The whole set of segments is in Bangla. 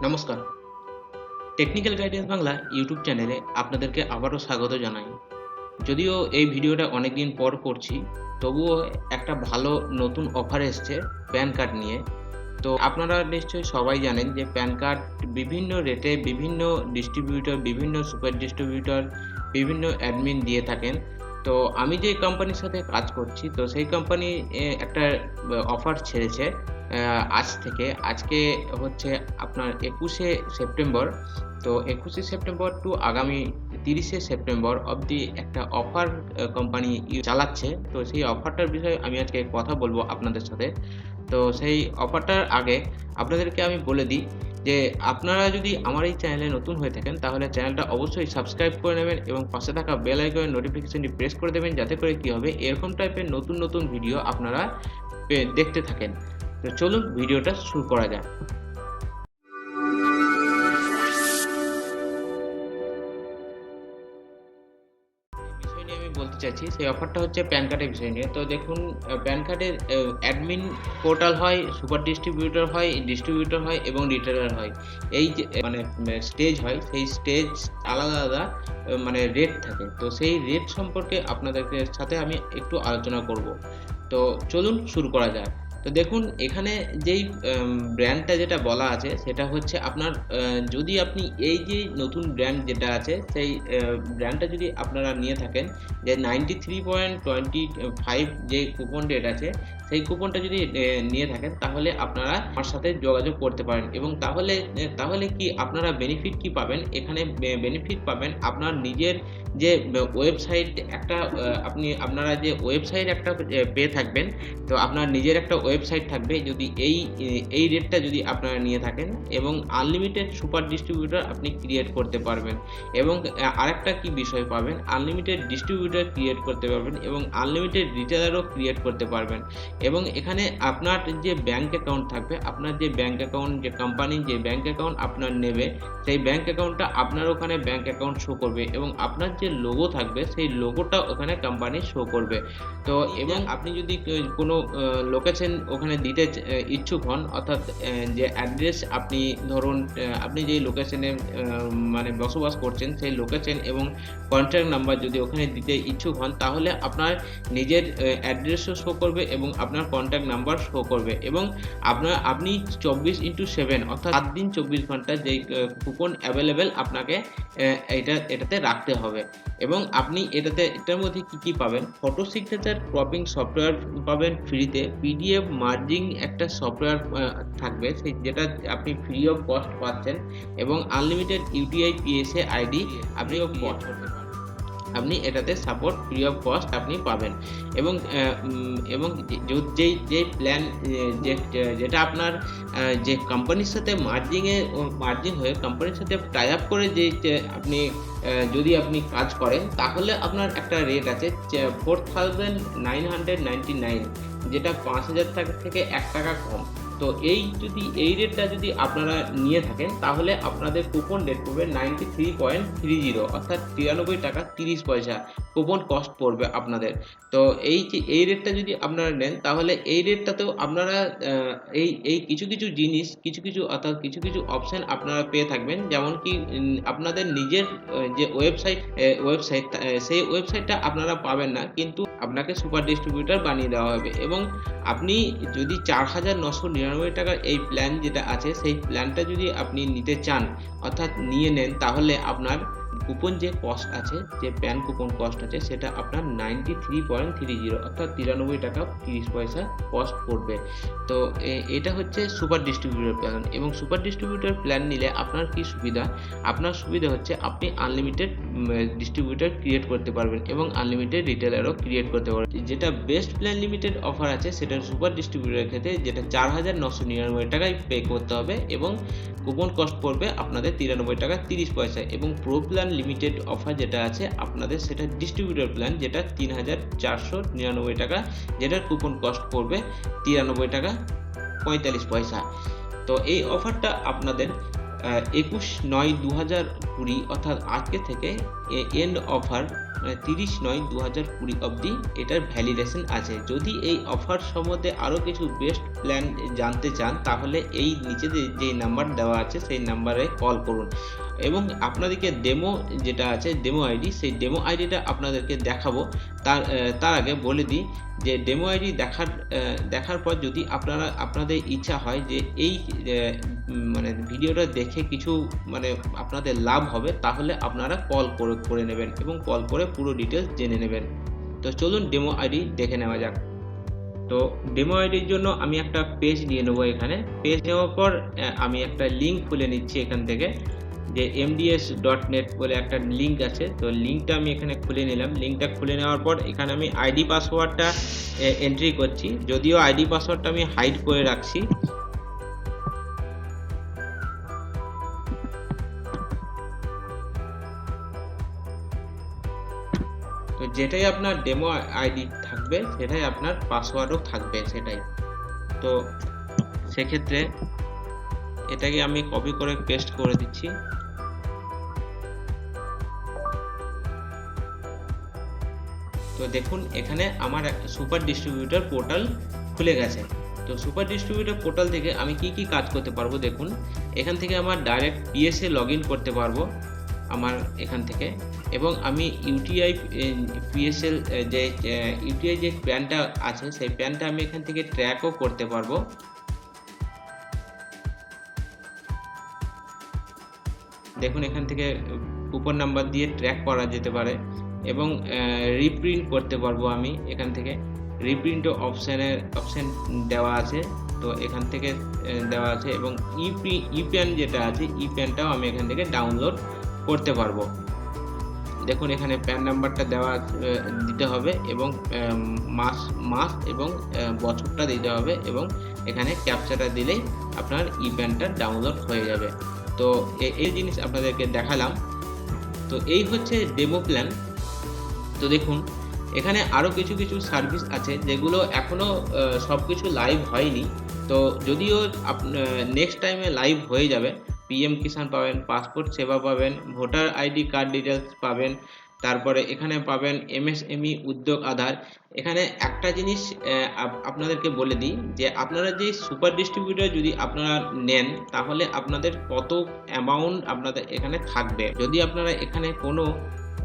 নমস্কার। টেকনিক্যাল গাইডেন্স বাংলা ইউটিউব চ্যানেলে আপনাদেরকে আবারও স্বাগত জানাই। যদিও এই ভিডিওটা অনেকদিন পর করছি, তবুও একটা ভালো নতুন অফার এসছে প্যান কার্ড নিয়ে। তো আপনারা নিশ্চয়ই সবাই জানেন যে প্যান কার্ড বিভিন্ন রেটে বিভিন্ন ডিস্ট্রিবিউটর, বিভিন্ন সুপার ডিস্ট্রিবিউটর, বিভিন্ন অ্যাডমিন দিয়ে থাকেন। তো আমি যে কোম্পানির সাথে কাজ করছি, তো সেই কোম্পানি একটা অফার ছেড়েছে আজ থেকে। আজকে হচ্ছে আপনার 21শে সেপ্টেম্বর। তো 21শে সেপ্টেম্বর টু আগামী 30শে সেপ্টেম্বর অবধি একটা অফার কোম্পানি চালাচ্ছে। তো সেই অফারটার বিষয়ে আমি আজকে কথা বলবো আপনাদের সাথে। তো সেই অফারটার আগে আপনাদেরকে আমি বলে দিই যে আপনারা যদি আমার এই চ্যানেলে নতুন হয়ে থাকেন, তাহলে চ্যানেলটা অবশ্যই সাবস্ক্রাইব করে নেবেন এবং পাশে থাকা বেল আইকনের নোটিফিকেশনটি প্রেস করে দেবেন, যাতে করে কি হবে এরকম টাইপের নতুন নতুন ভিডিও আপনারা দেখতে থাকেন। তো চলুন ভিডিওটা শুরু করা যাক। বিষয় নিয়ে আমি বলতে চাইছি, সেই অফারটা হচ্ছে প্যান কার্ডের বিষয় নিয়ে। তো দেখুন, প্যান কার্ডের অ্যাডমিন পোর্টাল হয়, সুপার ডিস্ট্রিবিউটর হয়, ডিস্ট্রিবিউটর হয় এবং রিটেলার হয়। এই যে মানে স্টেজ হয়, সেই স্টেজ আলাদা আলাদা মানে রেট থাকে। তো সেই রেট সম্পর্কে আপনাদেরকে সাথে আমি একটু আলোচনা করব। তো চলুন শুরু করা যাক। তো দেখুন, এখানে যেই ব্র্যান্ডটা যেটা বলা আছে সেটা হচ্ছে আপনার, যদি আপনি এই যে নতুন ব্র্যান্ড যেটা আছে সেই ব্র্যান্ডটা যদি আপনারা নিয়ে থাকেন, যে 93.25 যে কুপন রেট আছে, সেই কুপনটা যদি নিয়ে থাকেন, তাহলে আপনারা আমার সাথে যোগাযোগ করতে পারেন। এবং তাহলে কি আপনারা বেনিফিট কি পাবেন? এখানে বেনিফিট পাবেন আপনার নিজের যে ওয়েবসাইট একটা, আপনারা যে ওয়েবসাইট একটা পেয়ে থাকবেন। তো আপনার নিজের একটা ওয়েবসাইট থাকবে যদি এই রেটটা যদি আপনারা নিয়ে থাকেন, এবং আনলিমিটেড সুপার ডিস্ট্রিবিউটর আপনি ক্রিয়েট করতে পারবেন। এবং আরেকটা কি বিষয় পাবেন, আনলিমিটেড ডিস্ট্রিবিউটর ক্রিয়েট করতে পারবেন এবং আনলিমিটেড রিটেলারও ক্রিয়েট করতে পারবেন। এবং এখানে আপনার যে ব্যাংক অ্যাকাউন্ট থাকবে, আপনার যে ব্যাংক অ্যাকাউন্ট, যে কোম্পানির যে ব্যাংক অ্যাকাউন্ট আপনার নেবে, সেই ব্যাংক অ্যাকাউন্টটা আপনার ওখানে ব্যাংক অ্যাকাউন্ট শো করবে এবং আপনার যে লোগো থাকবে সেই লোগোটা ওখানে কোম্পানি শো করবে। তো এবং আপনি যদি কোনো লোকেশন ওখানে দিতে ইচ্ছুক হন, অর্থাৎ যে অ্যাড্রেস আপনি ধরুন, আপনি যেই লোকেশনে মানে বসবাস করছেন সেই লোকেশন এবং কন্ট্যাক্ট নাম্বার যদি ওখানে দিতে ইচ্ছুক হন, তাহলে আপনার নিজের অ্যাড্রেসও শো করবে এবং আপনার কন্ট্যাক্ট নাম্বার শো করবে। এবং আপনি 24/7 অর্থাৎ 7 দিন 24 ঘন্টা যেই কুপন অ্যাভেলেবেল আপনাকে এটাতে রাখতে হবে। এবং আপনি এটার মধ্যে কি পাবেন, ফটো সিগনেচার ক্রপিং সফটওয়্যার পাবেন ফ্রিতে, পিডিএফ মার্জিং একটা সফটওয়্যার থাকবে সেই যেটা আপনি ফ্রি অফ কস্ট পাচ্ছেন, এবং আনলিমিটেড ইউটিআই পিএসএ আইডি আপনিও ক্রিয়েট করতে পারেন। আপনি এটাতে সাপোর্ট ফ্রি অফ কস্ট আপনি পাবেন। এবং যেই প্ল্যান যেটা আপনার যে কোম্পানির সাথে মার্জিং হয়ে কোম্পানির সাথে টাই আপ করে যে আপনি যদি আপনি কাজ করেন, তাহলে আপনার একটা রেট আছে 4999, যেটা 5000 টাকা থেকে 1 টাকা কম। তো এই রেটটা যদি আপনারা নিয়ে থাকেন, তাহলে আপনাদের কুপন রেট পড়বে 93.30, অর্থাৎ 93 টাকা 30 পয়সা কুপন কস্ট পড়বে আপনাদের। তো এই রেটটা যদি আপনারা নেন, তাহলে এই রেটটাতেও আপনারা এই কিছু জিনিস, অর্থাৎ কিছু অপশন আপনারা পেয়ে থাকবেন। যেমন কি আপনাদের নিজের যে ওয়েবসাইট সেই ওয়েবসাইটটা আপনারা পাবেন না, কিন্তু আপনাকে সুপার ডিস্ট্রিবিউটর বানিয়ে দেওয়া হবে। এবং আপনি যদি 4999 টাকার এই প্ল্যান যেটা আছে, সেই প্ল্যানটা যদি আপনি নিতে চান, অর্থাৎ নিয়ে নেন, তাহলে আপনার কুপন যে কস্ট আছে, যে প্যান কুপন কস্ট আছে, সেটা আপনার 93.30 অর্থাৎ 93 টাকা 30 পয়সা কস্ট পড়বে। তো এটা হচ্ছে সুপার ডিস্ট্রিবিউটর প্ল্যান। এবং সুপার ডিস্ট্রিবিউটর প্ল্যান নিলে আপনার কি সুবিধা, আপনার সুবিধা হচ্ছে আপনি আনলিমিটেড ডিস্ট্রিবিউটর ক্রিয়েট করতে পারবেন এবং আনলিমিটেড রিটেলারও ক্রিয়েট করতে পারবেন। যেটা বেস্ট প্ল্যান লিমিটেড অফার আছে, সেটা সুপার ডিস্ট্রিবিউটরের ক্ষেত্রে, যেটা 4999 টাকায় পে করতে হবে এবং কুপন কস্ট পড়বে আপনাদের 93 টাকা 30 পয়সা। এবং প্রো প্ল্যান লিমিটেড অফার যেটা আছে আপনাদের, সেটা ডিস্ট্রিবিউটর প্ল্যান, যেটা 3499 টাকা, যেটার কুপন কস্ট পড়বে 93 টাকা 45 পয়সা। তো এই অফারটা আপনাদের 21/9/2020 অর্থাৎ আজকে থেকে এন্ড অফার 30/9/2020 অবধি এটার ভ্যালিডেশন আছে। যদি এই অফার সম্বন্ধে আরও কিছু বেস্ট প্ল্যান জানতে চান তাহলে এই নিচে যে নাম্বার দেওয়া আছে সেই নাম্বারে কল করুন এবং আপনাদেরকে ডেমো যেটা আছে ডেমো আইডি, সেই ডেমো আইডিটা আপনাদেরকে দেখাবো। তার আগে বলে দিই যে ডেমো আইডি দেখার পর যদি আপনাদের ইচ্ছা হয় যে এই মানে ভিডিওটা দেখে কিছু মানে আপনাদের লাভ হবে, তাহলে আপনারা কল করে নেবেন এবং কল করে পুরো ডিটেলস জেনে নেবেন। তো চলুন ডেমো আইডি দেখে নেওয়া যাক। তো ডেমো আইডির জন্য আমি একটা পেজ নিয়ে নেবো। এখানে পেজ নেওয়ার পর আমি একটা লিঙ্ক খুলে নিচ্ছি এখান থেকে, যে mds.net বলে একটা লিঙ্ক আছে। তো লিঙ্কটা আমি এখানে খুলে নিলাম। লিঙ্কটা খুলে নেওয়ার পর এখানে আমি আইডি পাসওয়ার্ডটা এন্ট্রি করছি, যদিও আইডি পাসওয়ার্ডটা আমি হাইড করে রাখছি। তো যেটাই আপনার ডেমো আইডি থাকবে সেটাই আপনার পাসওয়ার্ডও থাকবে সেটাই। তো সেক্ষেত্রে এটাকে আমি কপি করে পেস্ট করে দিচ্ছি। তো দেখুন এখানে আমার একটা সুপার ডিস্ট্রিবিউটর পোর্টাল খুলে গেছে। তো সুপার ডিস্ট্রিবিউটর পোর্টাল থেকে আমি কি কাজ করতে পারবো দেখুন। এখান থেকে আমার ডাইরেক্ট পিএসএ লগ ইন করতে পারবো আমার এখান থেকে, এবং আমি ইউটিআই পিএসএল যে ইউটিআই যে প্ল্যানটা আছে সেই প্ল্যানটা আমি এখান থেকে ট্র্যাকও করতে পারবো। দেখুন এখান থেকে কুপন নাম্বার দিয়ে ট্র্যাক করা যেতে পারে এবং রিপ্রিন্ট করতে পারবো আমি এখান থেকে। রিপ্রিন্ট অপশন দেওয়া আছে, তো এখান থেকে দেওয়া আছে, এবং ইপ্যান যেটা আছে ইপ্যানটাও আমি এখান থেকে ডাউনলোড করতে পারবো। দেখুন এখানে প্যান নাম্বারটা দিতে হবে এবং মাস এবং বছরটা দিতে হবে, এবং এখানে ক্যাপচাটা দিলেই আপনার ইপ্যানটা ডাউনলোড হয়ে যাবে। তো এই জিনিস আপনাদেরকে দেখালাম। তো এই হচ্ছে ডেমো প্ল্যান। তো দেখুন এখানে আরও কিছু সার্ভিস আছে যেগুলো এখনও সব কিছু লাইভ হয়নি। তো যদিও নেক্সট টাইমে লাইভ হয়ে যাবে। পিএম কিষাণ পাবেন, পাসপোর্ট সেবা পাবেন, ভোটার আইডি কার্ড ডিটেলস পাবেন, তারপরে এখানে পাবেন এমএসএমই উদ্যোগ আধার। এখানে একটা জিনিস আপনাদেরকে বলে দিই যে আপনারা যে সুপার ডিস্ট্রিবিউটর যদি আপনারা নেন তাহলে আপনাদের কত অ্যামাউন্ট আপনাদের এখানে থাকবে। যদি আপনারা এখানে কোনো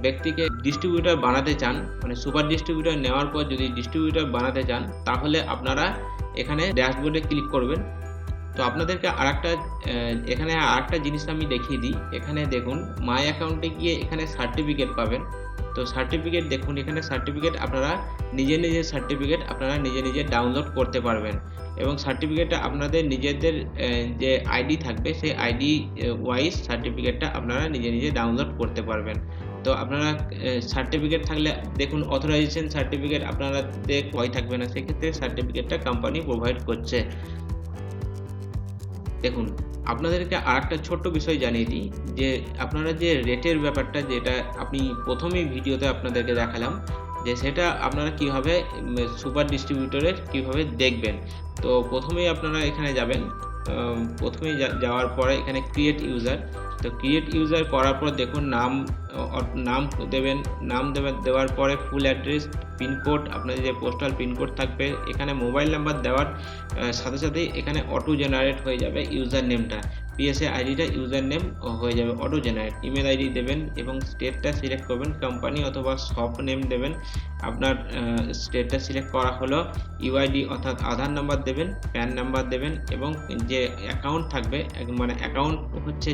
ব্যক্তিকে ডিস্ট্রিবিউটর বানাতে চান, মানে সুপার ডিস্ট্রিবিউটর নেওয়ার পর যদি ডিস্ট্রিবিউটর বানাতে চান, তাহলে আপনারা এখানে ড্যাশবোর্ডে ক্লিক করবেন। তো আপনাদেরকে এখানে আরেকটা জিনিস আমি দেখিয়ে দিই। এখানে দেখুন মাই অ্যাকাউন্টে গিয়ে এখানে সার্টিফিকেট পাবেন। তো সার্টিফিকেট দেখুন, এখানে সার্টিফিকেট আপনারা নিজের সার্টিফিকেট আপনারা নিজে ডাউনলোড করতে পারবেন, এবং সার্টিফিকেটটা আপনাদের নিজেদের যে আইডি থাকবে সেই আইডি ওয়াইজ সার্টিফিকেটটা আপনারা নিজে ডাউনলোড করতে পারবেন। তো আপনারা সার্টিফিকেট থাকলে দেখুন অথরাইজেশন সার্টিফিকেট আপনাদের ভয় থাকবে না, সেক্ষেত্রে সার্টিফিকেটটা কোম্পানি প্রোভাইড করছে। দেখুন আপনাদেরকে আরেকটা ছোট্ট বিষয় জানিয়ে দিই যে আপনারা যে রেটের ব্যাপারটা, যেটা আপনি প্রথমেই ভিডিওতে আপনাদেরকে দেখালাম, যে সেটা আপনারা কিভাবে সুপার ডিস্ট্রিবিউটরের কিভাবে দেখবেন। তো প্রথমেই আপনারা এখানে যাবেন। প্রথমেই যাওয়ার পরে এখানে ক্রিয়েট ইউজার। তো ক্রিয়েট ইউজার করার পর দেখুন নাম দেবেন। দেওয়ার পরে ফুল অ্যাড্রেস, পিনকোড, আপনাদের যে পোস্টাল পিনকোড থাকবে, এখানে মোবাইল নাম্বার দেওয়ার সাথে সাথেই এখানে অটো জেনারেট হয়ে যাবে ইউজার নেমটা। পিএসএ আইডিটা ইউজার নেম হয়ে যাবে অটো জেনারেট। ইমেল আইডি দেবেন এবং স্টেটটা সিলেক্ট করবেন, কোম্পানি অথবা শপ নেম দেবেন। আপনার স্টেটটা সিলেক্ট করা হলো। ইউআইডি অর্থাৎ আধার নাম্বার দেবেন, প্যান নাম্বার দেবেন, এবং যে অ্যাকাউন্ট থাকবে, মানে অ্যাকাউন্ট হচ্ছে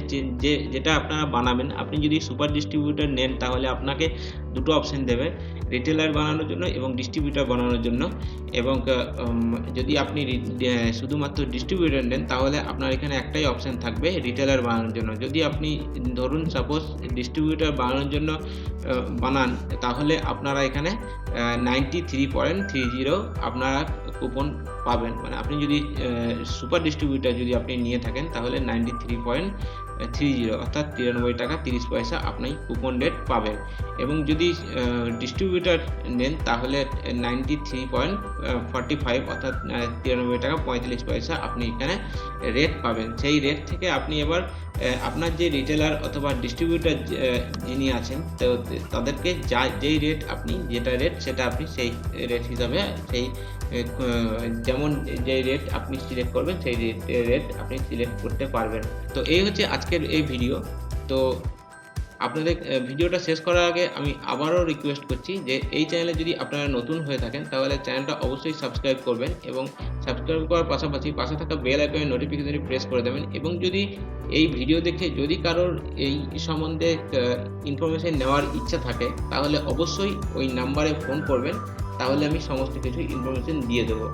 যেটা আপনারা বানাবেন। আপনি যদি সুপার ডিস্ট্রিবিউটর নেন তাহলে আপনাকে দুটো অপশন দেবে, রিটেলার বানানোর জন্য এবং ডিস্ট্রিবিউটর বানানোর জন্য। এবং যদি আপনি শুধুমাত্র ডিস্ট্রিবিউটর নেন তাহলে আপনার এখানে একটাই অপশন থাকবে, রিটেলার বানানোর জন্য। যদি আপনি ধরুন সাপোজ ডিস্ট্রিবিউটর বানানোর জন্য বানান, তাহলে আপনারা এখানে 93.30 আপনারা কুপন পাবেন। মানে আপনি যদি সুপার ডিস্ট্রিবিউটর যদি আপনি নিয়ে থাকেন তাহলে 93.30 অর্থাৎ 93 টাকা 30 পয়সা আপনি কুপন রেট পাবেন। এবং যদি ডিস্ট্রিবিউটর নেন তাহলে 93.45 অর্থাৎ 93 টাকা 45 পয়সা আপনি এখানে রেট পাবেন। সেই রেট থেকে আপনি এবার আপনার যে রিটেলার অথবা ডিস্ট্রিবিউটর যিনি আছেন, তো তাদেরকে যেই রেট আপনি যেটা রেট সেটা আপনি সেই রেট হিসাবে সেই যেমন যে রেট আপনি সিলেক্ট করবেন সেই রেট আপনি সিলেক্ট করতে পারবেন। তো এই হচ্ছে আজকের এই ভিডিও। তো আপনাদের ভিডিওটা শেষ করার আগে আমি আবারও রিকোয়েস্ট করছি যে এই চ্যানেলে যদি আপনারা নতুন হয়ে থাকেন তাহলে চ্যানেলটা অবশ্যই সাবস্ক্রাইব করবেন এবং সাবস্ক্রাইব করার পাশাপাশি পাশে থাকা বেল আইকনের নোটিফিকেশনটি প্রেস করে দেবেন। এবং যদি এই ভিডিও দেখে যদি কারোর এই সম্বন্ধে ইনফরমেশন নেওয়ার ইচ্ছা থাকে তাহলে অবশ্যই ওই নাম্বারে ফোন করবেন, তাহলে আমি সমস্ত কিছু ইনফরমেশন দিয়ে দেবো।